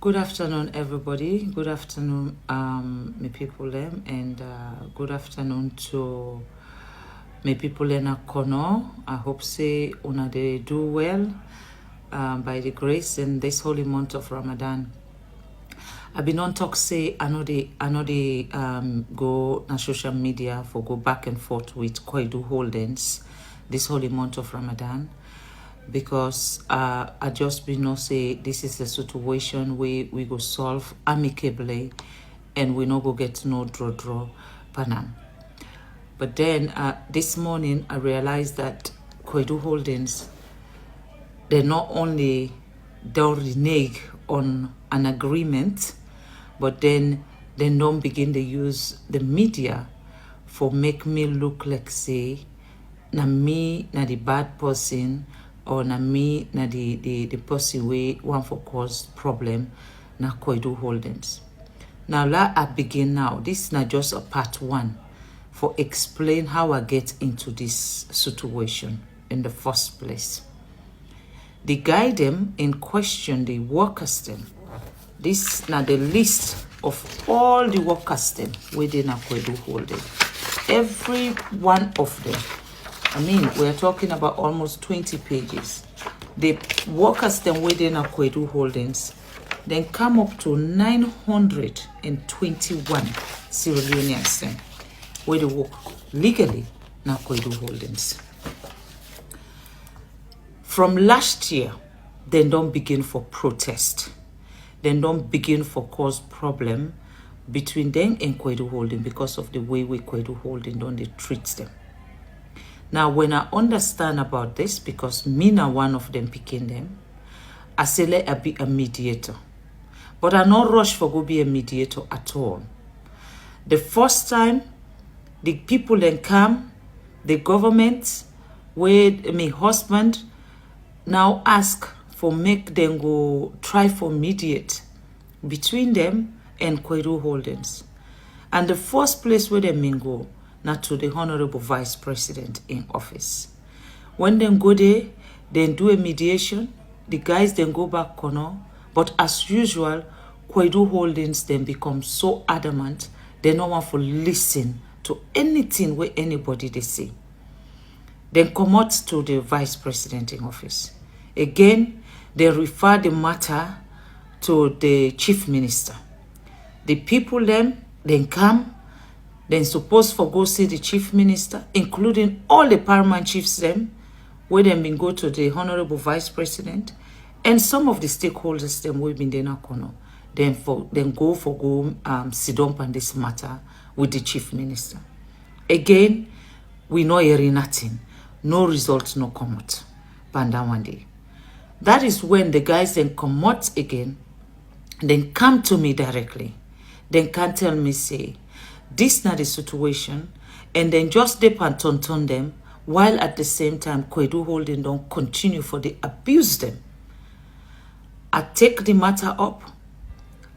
Good afternoon, everybody. Good afternoon, my people them, and good afternoon to my people in Akono. I hope say una they do well by the grace in this holy month of Ramadan. I've been on talk say I know they go on social media for go back and forth with Koidu Holdings this holy month of Ramadan. Because I just be no say this is a situation we go solve amicably and we no go get no draw panam. But then this morning I realized that Koidu Holdings, they not only don't renege on an agreement, but then they don't begin to use the media for make me look like say na me na the bad person, or na me na the person we want for cause problem na Koidu Holdings. Now let I begin now. This is not just a part one for explain how I get into this situation in the first place. The guy them in question, the workers them. This now the list of all the workers them within a Koidu Holding. Every one of them. I mean, we're talking about almost 20 pages. The workers then within a Koidu Holdings then come up to 921 Sierra Leoneans then, where they work legally in Koidu Holdings. From last year, they don't begin for protest. They don't begin for cause problem between them and Koidu Holding because of the way we Koidu Holding don't they treat them. Now, when I understand about this, because me now one of them picking them, I say let I be a mediator. But I not rush for go be a mediator at all. The first time, the people then come, the government, where my husband now ask for make them go try for mediate between them and Koidu Holdings. And the first place where they may go, not to the Honorable Vice President in office. When they go there, then do a mediation. The guys then go back Kono. But as usual, Koidu Holdings then become so adamant, they don't want to listen to anything where anybody they say. Then come out to the Vice President in office. Again, they refer the matter to the Chief Minister. The people then come. Then supposed for go see the Chief Minister, including all the paramount chiefs them, where them been go to the Honorable Vice President, and some of the stakeholders them we been there now corner. Then go sit down on this matter with the Chief Minister. Again, we know hearing nothing, no results, no come out. Panda one day. That is when the guys then come out again, then come to me directly, then can tell me say, this not the situation, and then just dip and turn them, while at the same time Koidu Holding don't continue for the abuse them. I take the matter up,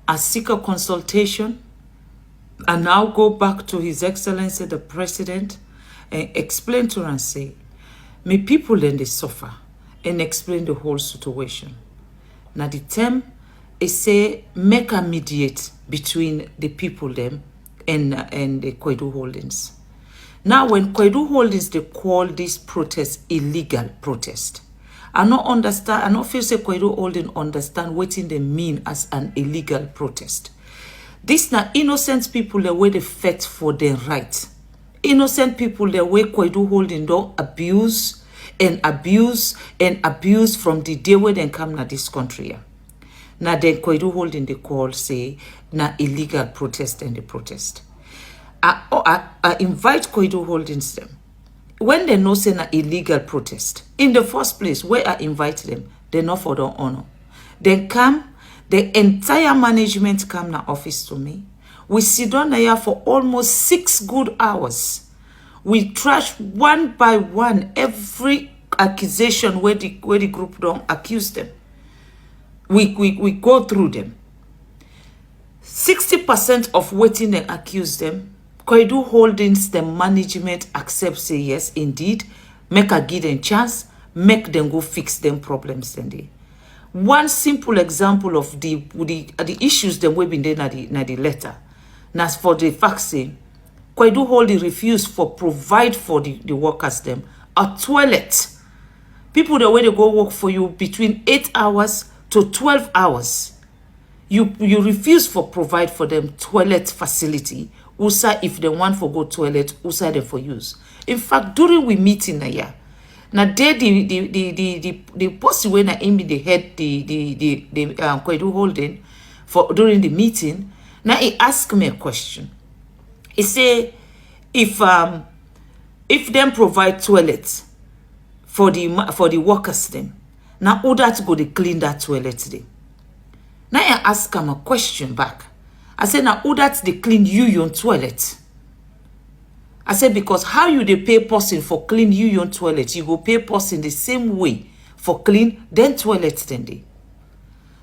I seek a consultation, and now go back to His Excellency the President and explain to her and say, my people then they suffer, and explain the whole situation. Now the term is say make a mediate between the people them and the Koidu Holdings. Now, when Koidu Holdings, they call this protest illegal protest. I not understand, I not feel say Koidu Holdings understand what they mean as an illegal protest. This na innocent people the way they fight for their rights. Innocent people the way Koidu Holdings don't abuse and abuse and abuse from the day when they come to this country. Yeah. Now then Koidu Holding they call say na illegal protest and the protest. I invite Koidu Holdings them. When they know say na illegal protest, in the first place where I invite them, they not for their honor. They come, the entire management come na office to me. We sit down here for almost 6 good hours. We trash one by one every accusation where the group don't accuse them. We go through them. 60% of waiting they accuse them, Koidu Holdings, the management accepts say yes, indeed, make a give them chance, make them go fix them problems then they. One simple example of the issues that we've been there na the letter. Now for the vaccine, Koidu Holding refused for provide for the workers them a toilet. People the way they go work for you between 8 hours to 12 hours. You refuse for provide for them toilet facility. Usa if they want for go toilet, usa them for use. In fact, during we meeting na yeah. Now there the person when I aim the head the Koidu Holding for during the meeting. Now he asked me a question. He say if them provide toilets for the workers them, now who that go to clean that toilet today? Now I ask him a question back. I said now who that they clean your toilet? I said because how you they pay person for clean your toilet, you go pay person the same way for clean then toilets then day.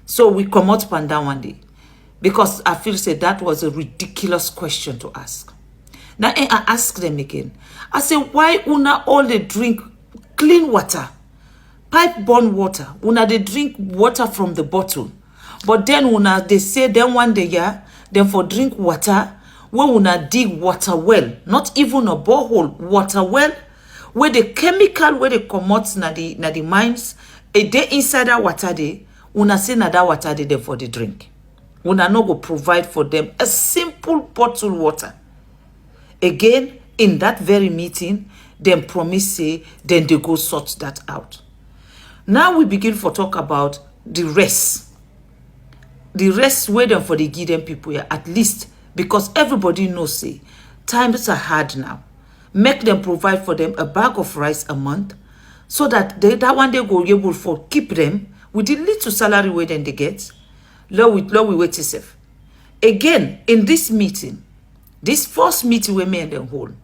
So we come out panda one day. Because I feel said that was a ridiculous question to ask. Now I ask them again. I say, why una all they drink clean water, pipe-borne water? Una they drink water from the bottle, but then una they say then one day yeah, then for drink water, where una dig water well, not even a borehole, water well, where the chemical where they come out na the mines, a day inside that water day, una say na that water day for the drink. Una no go provide for them a simple bottled water. Again, in that very meeting, them promise say, then they go sort that out. Now we begin for talk about the rest. The rest where them for the give them people here, at least because everybody knows say times are hard now. Make them provide for them a bag of rice a month, so that that one they go able for keep them with the little salary where then they get. Lord, we wait to save. Again, in this meeting, this first meeting we made them hold,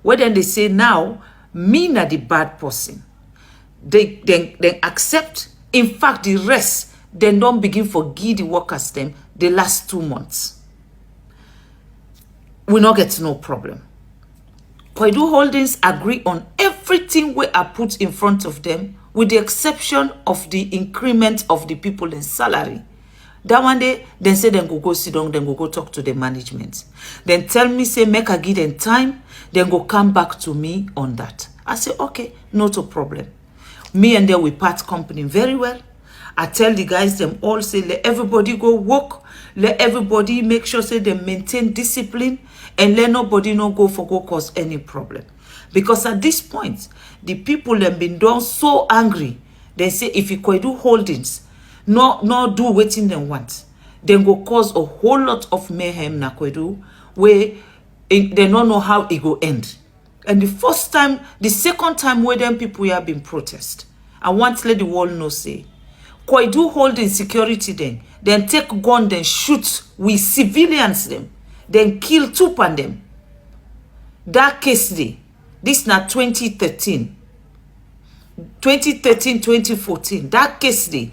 where then they say now, me na the bad person. They accept. In fact, the rest, then don't begin for give the workers them the last 2 months. We not get no problem. Koidu Holdings agree on everything we are put in front of them, with the exception of the increment of the people in salary. That one day, then say then go sit down, then go talk to the management. Then tell me, say, make a give them time, then go come back to me on that. I say, okay, not a problem. Me and them, we part company very well. I tell the guys, them all say, let everybody go work. Let everybody make sure, say, they maintain discipline. And let nobody no go cause any problem. Because at this point, the people have been done so angry. They say, if you could do holdings, no do waiting them want, then go cause a whole lot of mayhem na Koidu, where they don't know how it go end. And the second time where them people have been protest, I want to let the world know say, Koidu holding security then take gun, then shoot with civilians them, then kill 2 pan them. That case day, this na 2013, 2014, that case day,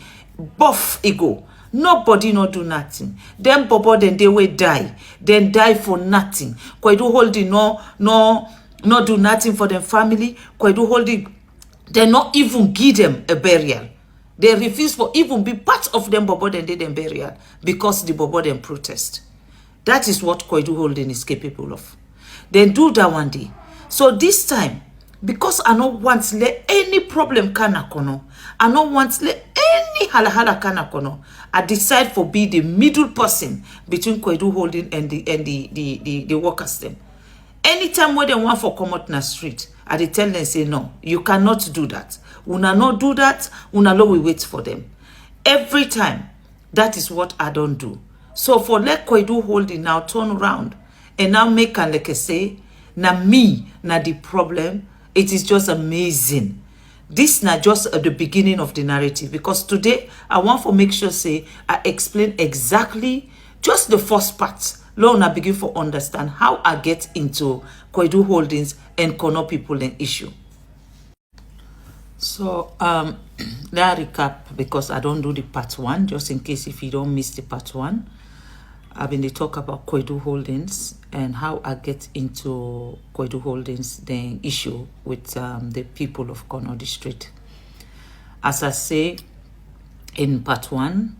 buff ego. Nobody no do nothing. Them bobo then they will die. Then die for nothing. Koidu Holding no do nothing for them family. Koidu Holding, they not even give them a burial. They refuse for even be part of them bobo then they them burial because the bobo them protest. That is what Koidu Holding is capable of. Then do that one day. So this time, because I don't want to let any problem kana kono, I don't want to let any hala kana kono, I decide for be the middle person between Koidu Holding and the workers them. Anytime when they want for come out na street, I dey tell them say no, you cannot do that. Una not do that, una lo we wait for them. Every time, that is what I don't do. So for let Koidu Holding now turn around and now make an like I say, na me, na the problem. It is just amazing. This not just at the beginning of the narrative, because today I want to make sure say I explain exactly just the first part. Lord, I begin to understand how I get into Koidu Holdings and Kono people and issue. So let I recap, because I don't do the part 1, just in case if you don't miss the part 1. I've been to talk about Koidu Holdings and how I get into Koidu Holdings, the issue with the people of Kono District. As I say, in part 1.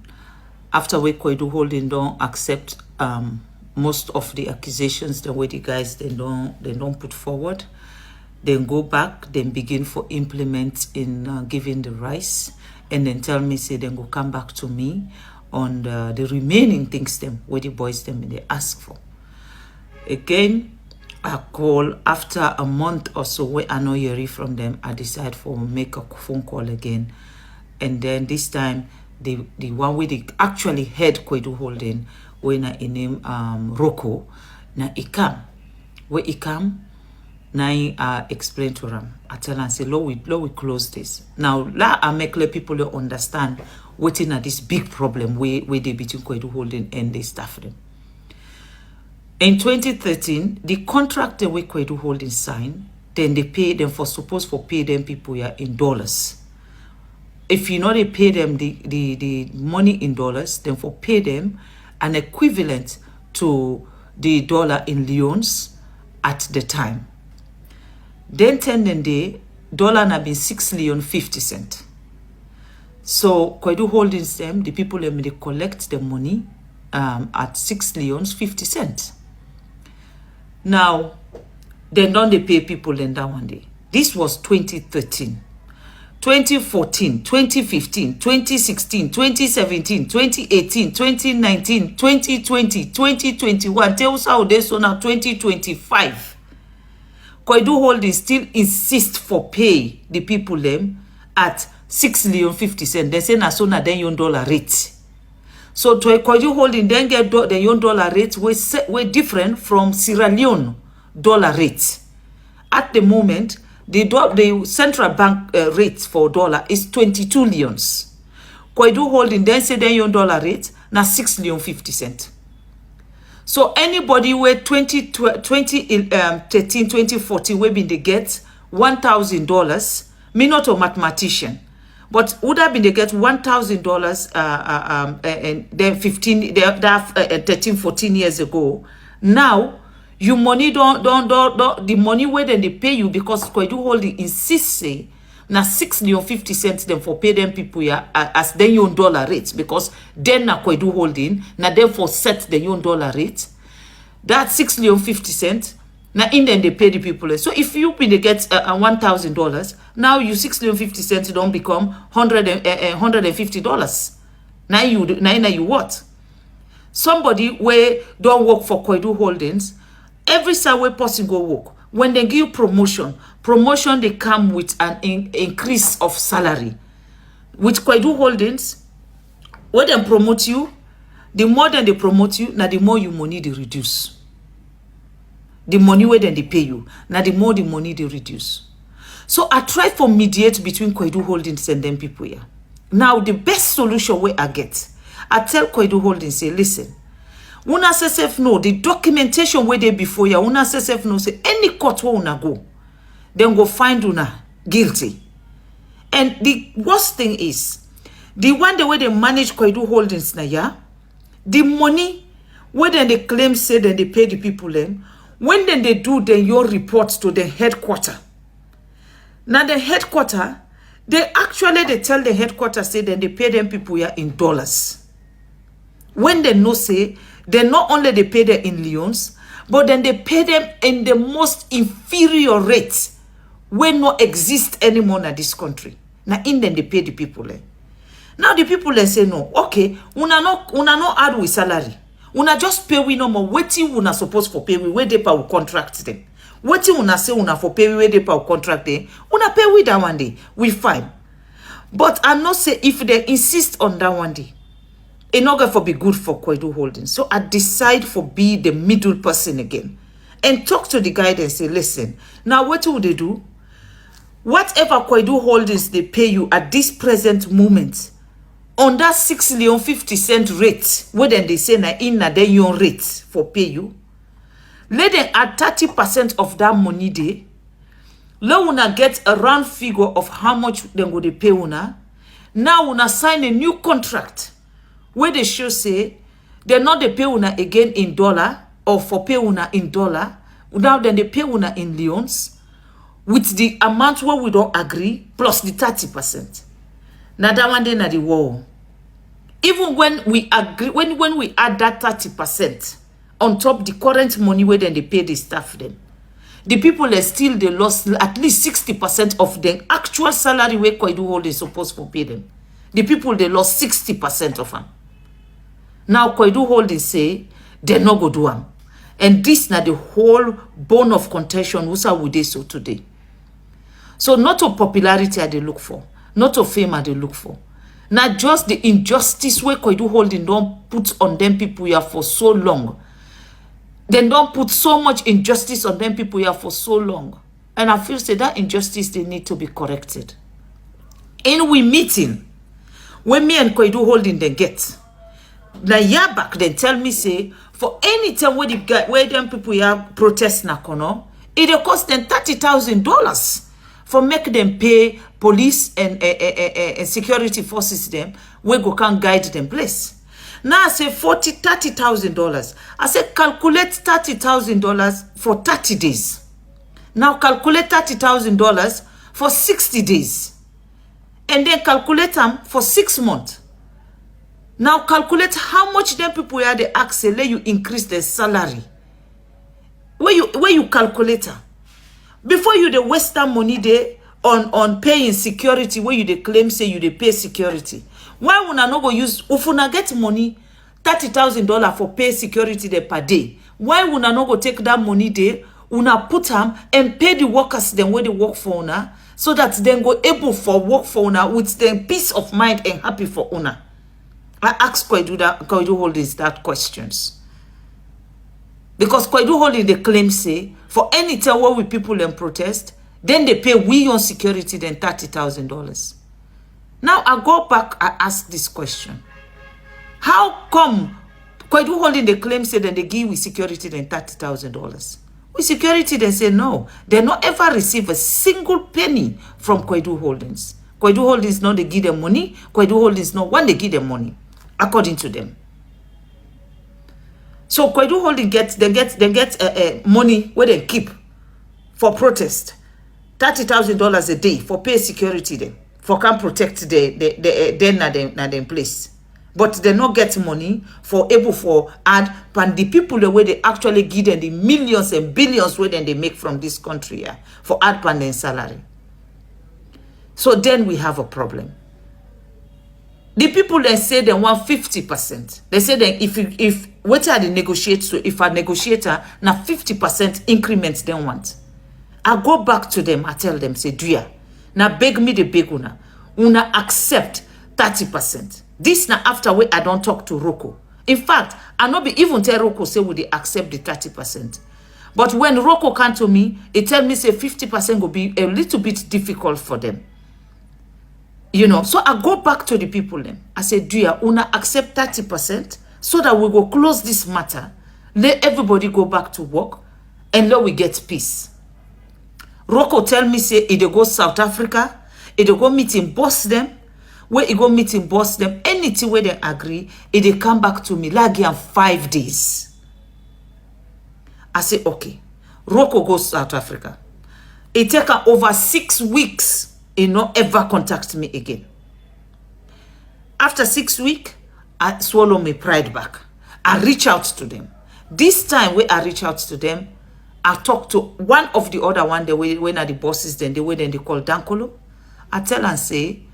After we Koidu Holding don't accept most of the accusations the way the guys they don't put forward, then go back, then begin for implement in giving the rice, and then tell me say then go come back to me on the remaining things them where the boys them they ask for. Again, I call after a month or so where I know hear from them. I decide for make a phone call again, and then this time the one where they actually head Koidu Holding when I name Rocco na ikam where ikam na I explain to them. I tell them say we close this now. I make let people understand what in this big problem where they between Koidu Holding and the staff them. In 2013, the contract the way Koidu Holding signed, then they pay them for supposed for pay them people here in dollars. If you know they pay them the money in dollars, then for pay them an equivalent to the dollar in leons at the time. Then 10 day dollar na been 6 leon 50 cent. So Koidu Holdings them, the people them they collect the money at 6 leons 50 cents. Now, then don't they pay people then that one day. This was 2013, 2014, 2015, 2016, 2017, 2018, 2019, 2020, 2021. Tell us how they so now 2025. Koidu Holding still insist for pay the people them at 6 leon 50 cents. They say na so na then yon dollar rate. So to Koidu Holding then get the yon dollar rate way different from Sierra Leone dollar rate. At the moment, the central bank rate for dollar is 22 leons. Koidu Holding then say then yon dollar rate na 6 leon 50 cents. So anybody where 2013, 2014 we been they get $1,000. Me not a mathematician. But would have been they get $1,000 and then 13, 14 years ago. Now you money don't the money where then they pay you because Koidu Holding insists say na 6 leon 50 cents them for pay them people here as then your dollar rates because then na Koidu Holding na them for set the your dollar rate. That 6 leon 50 cents. Now in then they pay the people. So if you pay they get $1,000, now you 6 leon 50 cents don't become $150. Now you what? Somebody where don't work for Koidu Holdings, every side where person go work. When they give you promotion they come with an increase of salary. With Koidu Holdings, when they promote you, the more than they promote you, now the more you money they reduce. The money where then they pay you. Now the more the money they reduce. So I try for mediate between Koidu Holdings and them people here. Now the best solution where I get, I tell Koidu Holdings say, listen, una SSF know the documentation where they before ya, una SSF know say any court where una go, then go find una guilty. And the worst thing is, the one the way they manage Koidu Holdings na ya, the money where then they claim say that they pay the people them. When then they do then your reports to the headquarter. Now the headquarter, they tell the headquarter say then they pay them people here in dollars. When they know say, they not only they pay them in leons, but then they pay them in the most inferior rates when not exist anymore in this country. Now in then they pay the people there. Now the people they say no, okay, una no add with salary. Una just pay we no more. Waiting una supposed for pay we where they pa contract them. Waiting una say una for pay we where they pa contract them. Una pay we that one day. We fine. But I not say if they insist on that one day, it not going for be good for Koidu Holdings. So I decide for be the middle person again. And talk to the guy and say, listen, now what will they do? Whatever Koidu Holdings they pay you at this present moment, on that 6 leon 50 cent rate, where then they say na in na then your rate for pay you, let them add 30% of that money there. Let una get a round figure of how much then go they pay una. Now una sign a new contract where they show say they're not they pay una again in dollar or for pay una in dollar. Now then they pay una in leons with the amount where we don't agree plus the 30%. Now that one day na the war. Even when we agree, when we add that 30% on top the current money where then they pay the staff them, the people are still they lost at least 60% of the actual salary where Koidu Hold is supposed to pay them. The people they lost 60% of them. Now Koidu Holding say they not go do them. And this now the whole bone of contention who's we dey so today. So not of popularity are they look for, not of fame are they look for. Not just the injustice where Koidu Holding don't put on them people here for so long. They don't put so much injustice on them people here for so long. And I feel say that injustice they need to be corrected. In we meeting, when me and Koidu Holding they get, na year back then tell me say for any time where them people here protest na kono, it cost them $30,000 for make them pay police and security forces them we go can guide them place. Now I say $30,000. I say calculate $30,000 for 30 days. Now calculate $30,000 for 60 days. And then calculate them for 6 months. Now calculate how much them people here they ask say let you increase their salary. Where you calculate them. Before you the waste that money there on paying security where you the claim say you the pay security. Why would I not go use if una get money $30,000 for pay security there per day? Why would I not go take that money there, una put them and pay the workers them where they work for una so that then go able for work for una with them peace of mind and happy for una? I ask Koidu Holdings that questions. Because Koidu Holdings they claim say for any time where we people in protest, then they pay we on security then $30,000. Now I go back, I ask this question. How come Koidu Holding the claim say that they give we security then $30,000? We security then say no. They not ever receive a single penny from Koidu Holdings. Koidu Holdings not they give them money. Koidu Holdings not when they give them money, according to them. So Koidu Holding get money where they keep for protest. $30,000 a day for pay security them. For can protect the place. But they not get money for able for add and the people the way they actually give them the millions and billions where then they make from this country here for add pan salary. So then we have a problem. The people they say they want 50%. They say that if what are the negotiate, so if a negotiator now 50% increments they want. I go back to them, I tell them, say, Duya, now beg me the beg una accept 30%. This now after we I don't talk to Roko. In fact, I not be even tell Roko say would they accept the 30%. But when Roko come to me, it tell me say 50% will be a little bit difficult for them. You know, so I go back to the people then. I say, Duya, una accept 30% so that we go close this matter. Let everybody go back to work and let we get peace. Roko tell me say he go South Africa, he go meet him boss them, where he go meet him boss them, anything where they agree, he come back to me like 5 days. I say okay. Roko goes South Africa. It take over 6 weeks, he not ever contact me again. After 6 weeks, I swallow my pride back. I reach out to them. This time when I reach out to them, I talk to one of the other one, the way when are the bosses, then the way then they call Dankolo. I tell and say,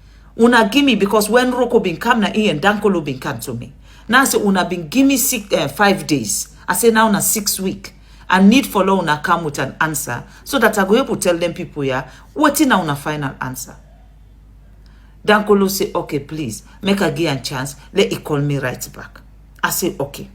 una give me, because when Roko been come na and Dankolo been come to me. Now I say, una been give me 5 days. I say now na 6 weeks. I need for una come with an answer so that I go able to tell them people here, what in una final answer. Dankolo say, okay, please, make a give a chance. Let it call me right back. I say, okay.